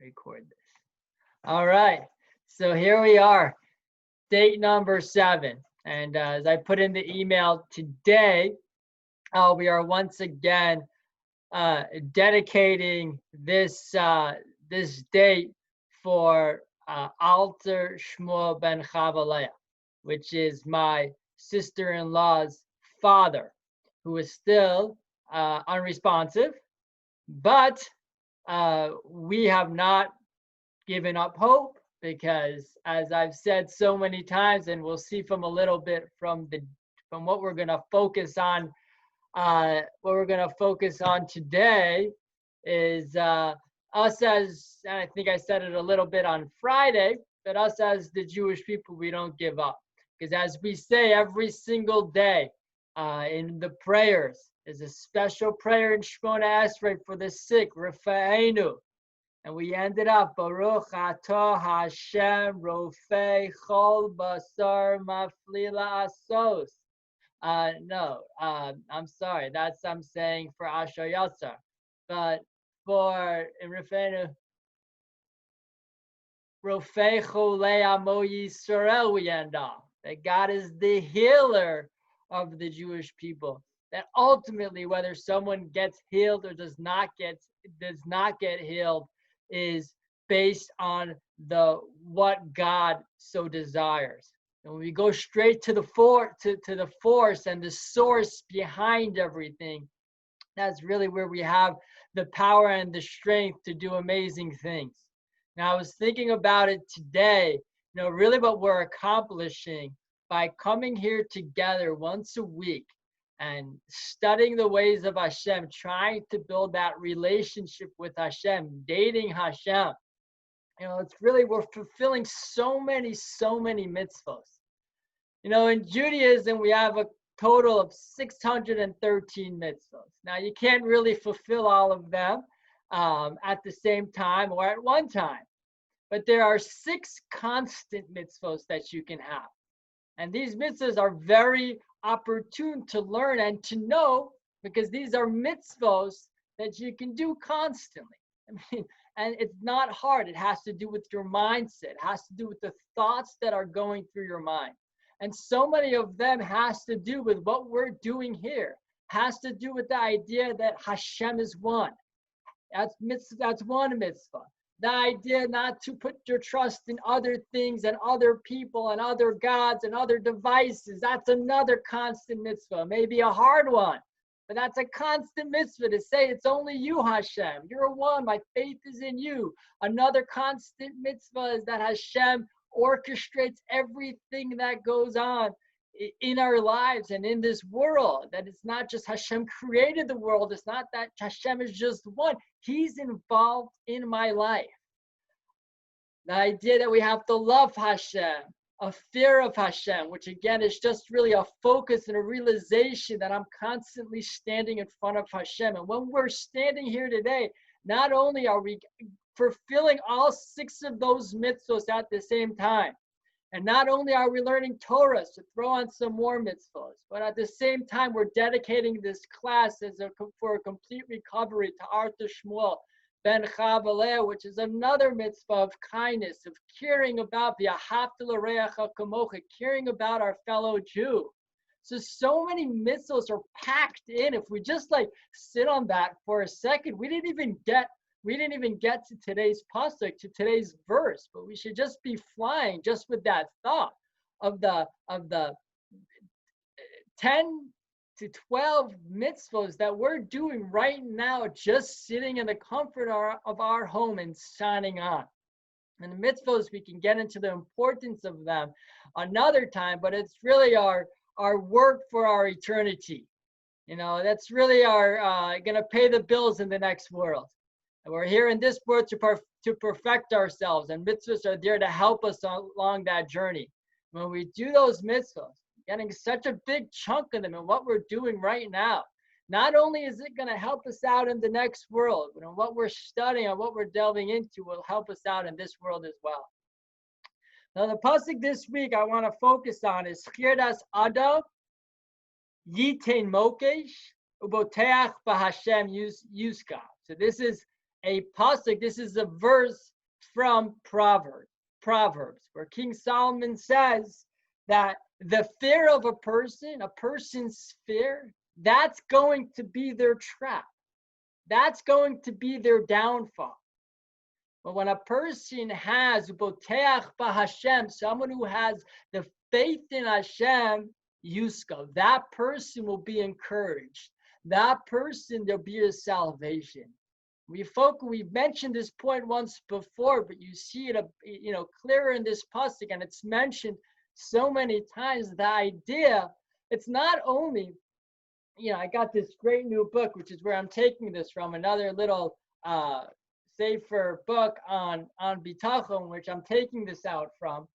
record this. All right. So here we are, date number 7. And as I put in the email today, we are once again dedicating this this date for Alter Shmuel ben Chavaleah, which is my sister-in-law's father, who is still unresponsive, but we have not given up hope, because as I've said so many times, and we'll see from a little bit from what we're going to focus on today is us as, and I think I said it a little bit on Friday, but us as the Jewish people, we don't give up. Because as we say every single day in the prayers, there's a special prayer in Shmona Esrei for the sick, Rafa'enu. And we ended up, Baruch Atah Hashem Rofei Chol Basar Maflila Asos. No, I'm sorry. I'm saying for Asher Yatzar. But for in Rafa'enu, Rofei Cholei Amo Yisrael, we end up. That God is the healer of the Jewish people. That ultimately, whether someone gets healed or does not get healed, is based on what God so desires. And when we go straight to the force and the source behind everything, that's really where we have the power and the strength to do amazing things. Now, I was thinking about it today, really what we're accomplishing by coming here together once a week and studying the ways of Hashem, trying to build that relationship with Hashem, dating Hashem. It's really, we're fulfilling so many mitzvahs. In Judaism, we have a total of 613 mitzvahs. Now, you can't really fulfill all of them at the same time or at one time. But there are 6 constant mitzvahs that you can have. And these mitzvahs are very opportune to learn and to know, because these are mitzvahs that you can do constantly. And it's not hard. It has to do with your mindset. It has to do with the thoughts that are going through your mind. And so many of them has to do with what we're doing here. Has to do with the idea that Hashem is one. That's one mitzvah. The idea not to put your trust in other things and other people and other gods and other devices. That's another constant mitzvah, maybe a hard one, but that's a constant mitzvah to say it's only you, Hashem. You're one. My faith is in you. Another constant mitzvah is that Hashem orchestrates everything that goes on in our lives and in this world. That it's not just Hashem created the world. It's not that Hashem is just one. He's involved in my life. The idea that we have to love Hashem, a fear of Hashem, which again is just really a focus and a realization that I'm constantly standing in front of Hashem. And when we're standing here today, not only are we fulfilling all 6 of those mitzvahs at the same time, and not only are we learning Torah to throw on some more mitzvahs, but at the same time, we're dedicating this class for a complete recovery to Arthur Shmuel ben Chavaleah, which is another mitzvah of kindness, of caring about the Ahavta l'reacha kamocha, caring about our fellow Jew. So many mitzvahs are packed in. If we just sit on that for a second, we didn't even get to today's pasuk, to today's verse, but we should just be flying just with that thought of the 10 to 12 mitzvahs that we're doing right now, just sitting in the comfort of our home and signing on. And the mitzvahs, we can get into the importance of them another time, but it's really our work for our eternity. That's really our going to pay the bills in the next world. And we're here in this world to perfect ourselves, and mitzvahs are there to help us along that journey. When we do those mitzvahs, getting such a big chunk of them in what we're doing right now, not only is it going to help us out in the next world, but what we're studying and what we're delving into will help us out in this world as well. Now, the pasuk this week I want to focus on is Chirdas Adam Yitain Mokesh Uboteach B'Hashem Yuska. So this is a pasuk. This is a verse from Proverbs, where King Solomon says that the fear of a person's fear, that's going to be their trap. That's going to be their downfall. But when a person has boteach b'Hashem, someone who has the faith in Hashem, Yuska, that person will be encouraged. That person, there'll be a salvation. We've mentioned this point once before, but you see it, clearer in this pasuk, and it's mentioned so many times. The idea, it's not only, I got this great new book, which is where I'm taking this from, another little safer book on bitachon, which I'm taking this out from.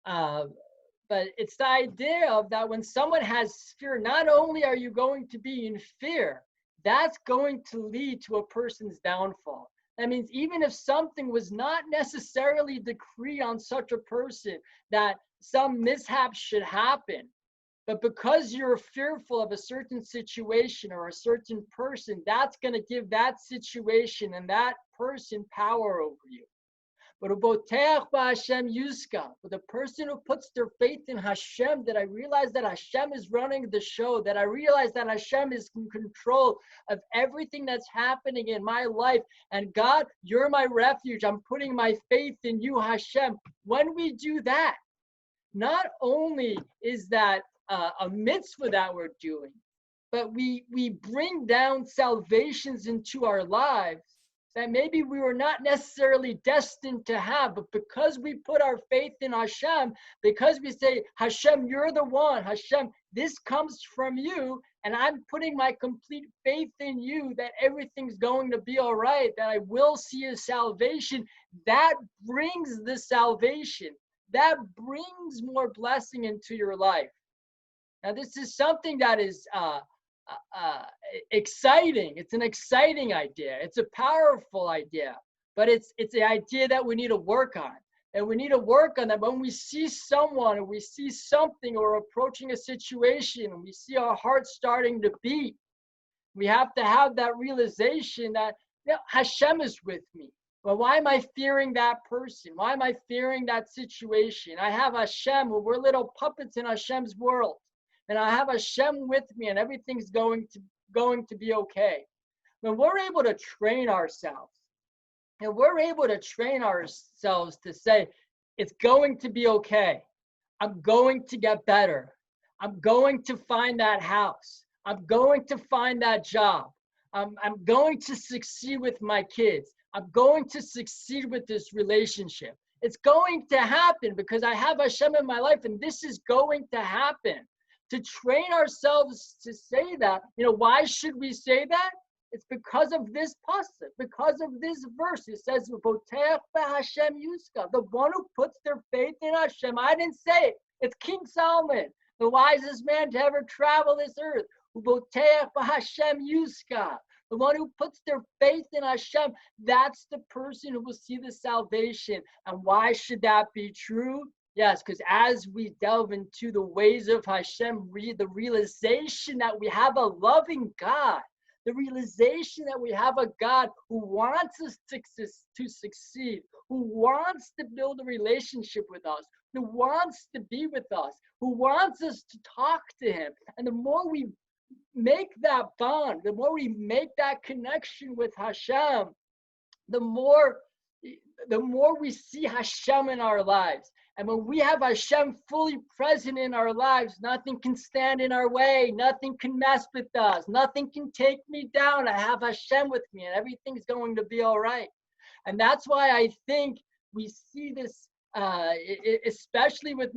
But it's the idea of that when someone has fear, not only are you going to be in fear, that's going to lead to a person's downfall. That means even if something was not necessarily decreed on such a person that some mishap should happen, but because you're fearful of a certain situation or a certain person, that's going to give that situation and that person power over you. But Hashem Yuska, with a person who puts their faith in Hashem, that I realize that Hashem is running the show, that I realize that Hashem is in control of everything that's happening in my life. And God, you're my refuge. I'm putting my faith in you, Hashem. When we do that, not only is that a mitzvah that we're doing, but we bring down salvations into our lives that maybe we were not necessarily destined to have, but because we put our faith in Hashem, because we say, Hashem, you're the one, Hashem, this comes from you, and I'm putting my complete faith in you that everything's going to be all right, that I will see a salvation, that brings the salvation. That brings more blessing into your life. Now, this is something that is exciting. It's an exciting idea. It's a powerful idea, but it's the idea that we need to work on. And we need to work on that when we see someone or we see something or approaching a situation and we see our heart starting to beat. We have to have that realization that Hashem is with me. Well, why am I fearing that person? Why am I fearing that situation? I have Hashem. We're little puppets in Hashem's world. And I have Hashem with me and everything's going to be okay. When we're able to train ourselves, and we're able to train ourselves to say, it's going to be okay. I'm going to get better. I'm going to find that house. I'm going to find that job. I'm going to succeed with my kids. I'm going to succeed with this relationship. It's going to happen because I have Hashem in my life, and this is going to happen. To train ourselves to say that, why should we say that? It's because of this pasuk, because of this verse. It says, "Boteach b'Hashem Yuska," the one who puts their faith in Hashem. I didn't say it. It's King Solomon, the wisest man to ever travel this earth. Boteach b'Hashem Yuska, the one who puts their faith in Hashem. That's the person who will see the salvation. And why should that be true? Yes, because as we delve into the ways of Hashem, the realization that we have a loving God, the realization that we have a God who wants us to succeed, who wants to build a relationship with us, who wants to be with us, who wants us to talk to him. And the more we make that bond, the more we make that connection with Hashem, the more we see Hashem in our lives. And when we have Hashem fully present in our lives, nothing can stand in our way. Nothing can mess with us. Nothing can take me down. I have Hashem with me, and everything's going to be all right. And that's why I think we see this, especially with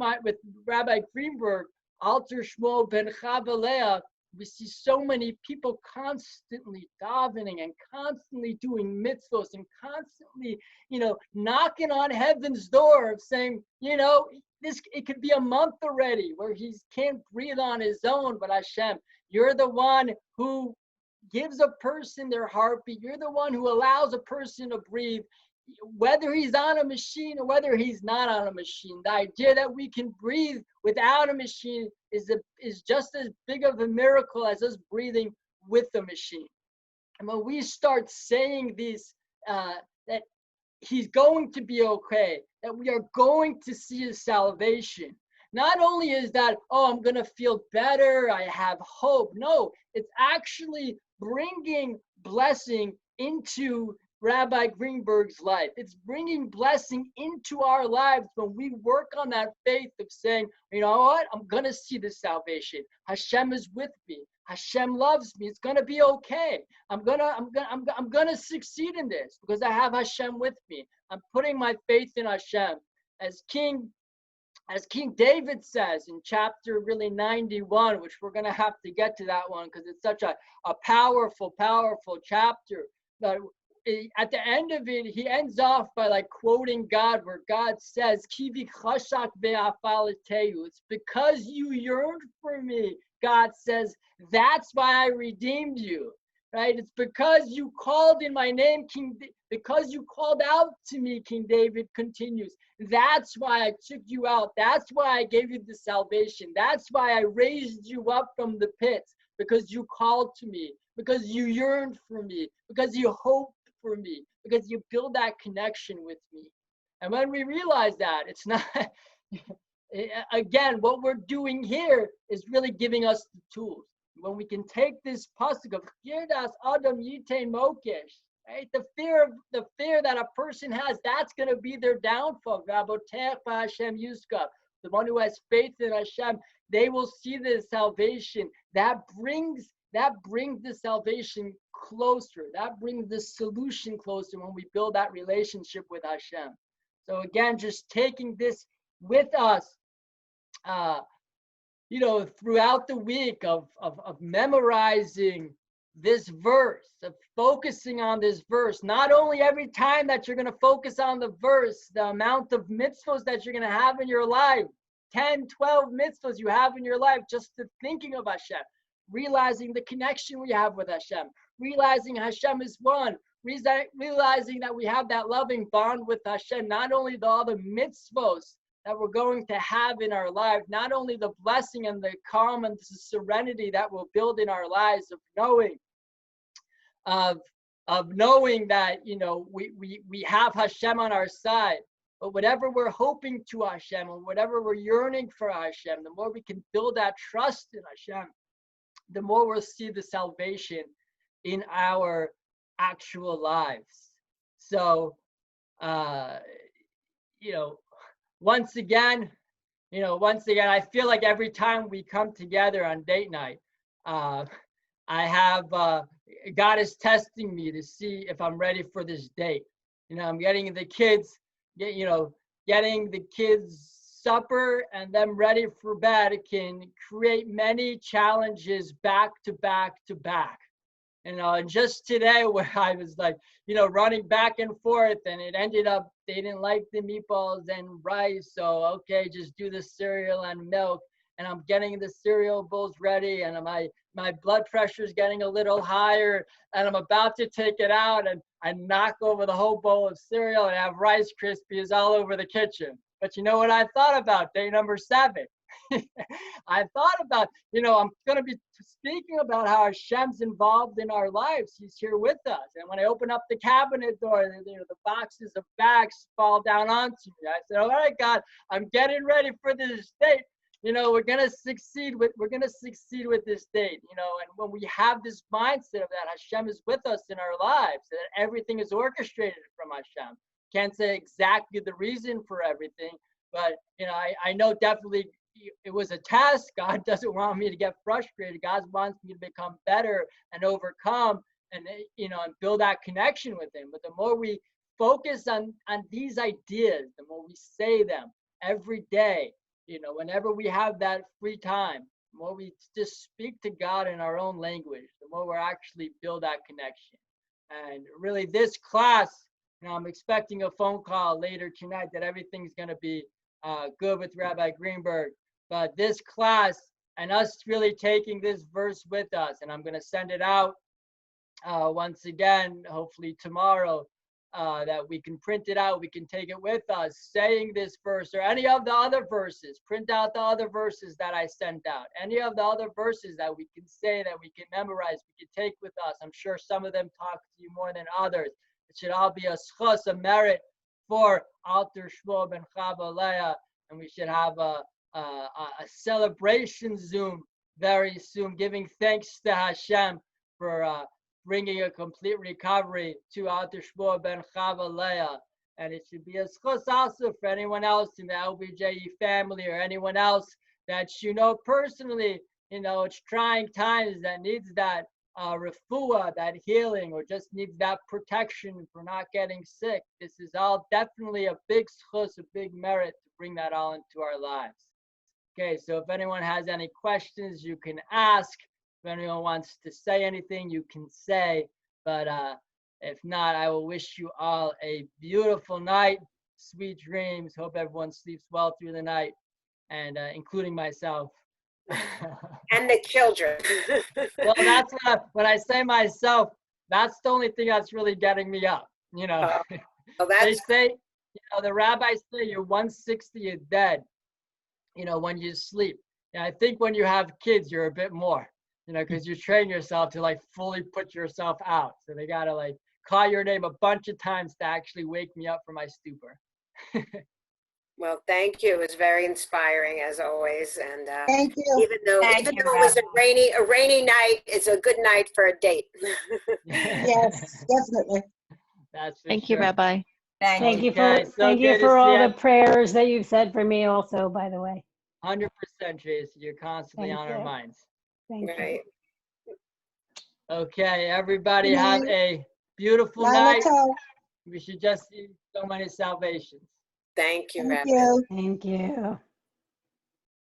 Rabbi Greenberg, Alter Shmuel ben Chavaleah. We see so many people constantly davening and constantly doing mitzvos and constantly, knocking on heaven's door of saying, it could be a month already where he can't breathe on his own, but Hashem, you're the one who gives a person their heartbeat. You're the one who allows a person to breathe, whether he's on a machine or whether he's not on a machine. The idea that we can breathe without a machine is just as big of a miracle as us breathing with the machine. And when we start saying these, that he's going to be okay, that we are going to see his salvation. Not only is that, oh, I'm going to feel better, I have hope. No, it's actually bringing blessing into Rabbi Greenberg's life. It's bringing blessing into our lives when we work on that faith of saying, you know what, I'm going to see this salvation. Hashem is with me. Hashem loves me. It's going to be okay. I'm gonna succeed in this because I have Hashem with me. I'm putting my faith in Hashem. As King David says in chapter really 91, which we're going to have to get to that one because it's such a powerful chapter. But at the end of it, he ends off by like quoting God, where God says, "Kivi chashak ve'afaletehu." It's because you yearned for me, God says, that's why I redeemed you. Right? It's because you called in my name, because you called out to me, King David continues. That's why I took you out. That's why I gave you the salvation. That's why I raised you up from the pits, because you called to me, because you yearned for me, because you hoped for me, because you build that connection with me. And when we realize that, it's not, again, what we're doing here is really giving us the tools. When we can take this pasuk of Girdas Adam Yitain Mokesh, right? The fear that a person has, that's going to be their downfall. Rabotech Hashem Yuska, the one who has faith in Hashem, they will see the salvation. That brings the salvation closer. That brings the solution closer when we build that relationship with Hashem. So again, just taking this with us, throughout the week of memorizing this verse, of focusing on this verse. Not only every time that you're going to focus on the verse, the amount of mitzvahs that you're going to have in your life, 10, 12 mitzvahs you have in your life, just to thinking of Hashem, realizing the connection we have with Hashem, realizing Hashem is one, realizing that we have that loving bond with Hashem, not only all the mitzvahs that we're going to have in our lives, not only the blessing and the calm and the serenity that we'll build in our lives of knowing that, we have Hashem on our side. But whatever we're hoping to Hashem, or whatever we're yearning for Hashem, the more we can build that trust in Hashem, the more we'll see the salvation in our actual lives. So, once again, I feel like every time we come together on date night, I have, God is testing me to see if I'm ready for this date. I'm getting the kids supper and them ready for bed. It can create many challenges back to back to back. And just today where I was like, running back and forth, and it ended up, they didn't like the meatballs and rice. So, okay, just do the cereal and milk. And I'm getting the cereal bowls ready, and my blood pressure is getting a little higher, and I'm about to take it out, and I knock over the whole bowl of cereal and have Rice Krispies all over the kitchen. But you know what I thought about day number 7? I thought about, I'm going to be speaking about how Hashem's involved in our lives. He's here with us. And when I open up the cabinet door, the boxes of bags fall down onto me. I said, all right, God, I'm getting ready for this date. We're going to succeed with this date, and when we have this mindset of that Hashem is with us in our lives, that everything is orchestrated from Hashem. Can't say exactly the reason for everything, but, I know definitely it was a test. God doesn't want me to get frustrated. God wants me to become better and overcome and, and build that connection with him. But the more we focus on these ideas, the more we say them every day, whenever we have that free time, the more we just speak to God in our own language, the more we're actually build that connection. And really this class, I'm expecting a phone call later tonight that everything's going to be good with Rabbi Greenberg. But this class and us really taking this verse with us, and I'm going to send it out once again, hopefully tomorrow, that we can print it out, we can take it with us, saying this verse or any of the other verses. Print out the other verses that I sent out. Any of the other verses that we can say, that we can memorize, we can take with us. I'm sure some of them talk to you more than others. It should all be a schus, a merit for Alter Shmuel ben Chava Leah, and we should have a celebration Zoom very soon, giving thanks to Hashem for bringing a complete recovery to Alter Shmuel ben Chava Leah. And it should be a schus also for anyone else in the LBJE family or anyone else that you know personally. You know, it's trying times that needs that refuah, that healing, or just needs that protection for not getting sick. This is all definitely a big schus, a big merit to bring that all into our lives. Okay, so if anyone has any questions, you can ask. If anyone wants to say anything, you can say. But if not, I will wish you all a beautiful night, sweet dreams. Hope everyone sleeps well through the night, and including myself. And the children. Well, that's when I say myself, that's the only thing that's really getting me up. You know, Well, they say, you know, the rabbis say you're 1/60 dead, you know, when you sleep. And I think when you have kids, you're a bit more, you know, because you train yourself to like fully put yourself out. So they got to like call your name a bunch of times to actually wake me up from my stupor. Well, thank you. It was very inspiring as always. And Thank you. even though Thank it you, was a rainy night, it's a good night for a date. Yes, definitely. That's for Thank you, sure. Rabbi. Thank you. Okay, so Thank you good to for all see the prayers that you've said for me also, by the way. 100%, Tracy. You're constantly Thank on our you. minds. Thank you. Right. Okay, everybody Good have night. a beautiful Lila night. Toe. We should just see so many salvations. Thank you, Thank Rabbi. you. Thank you.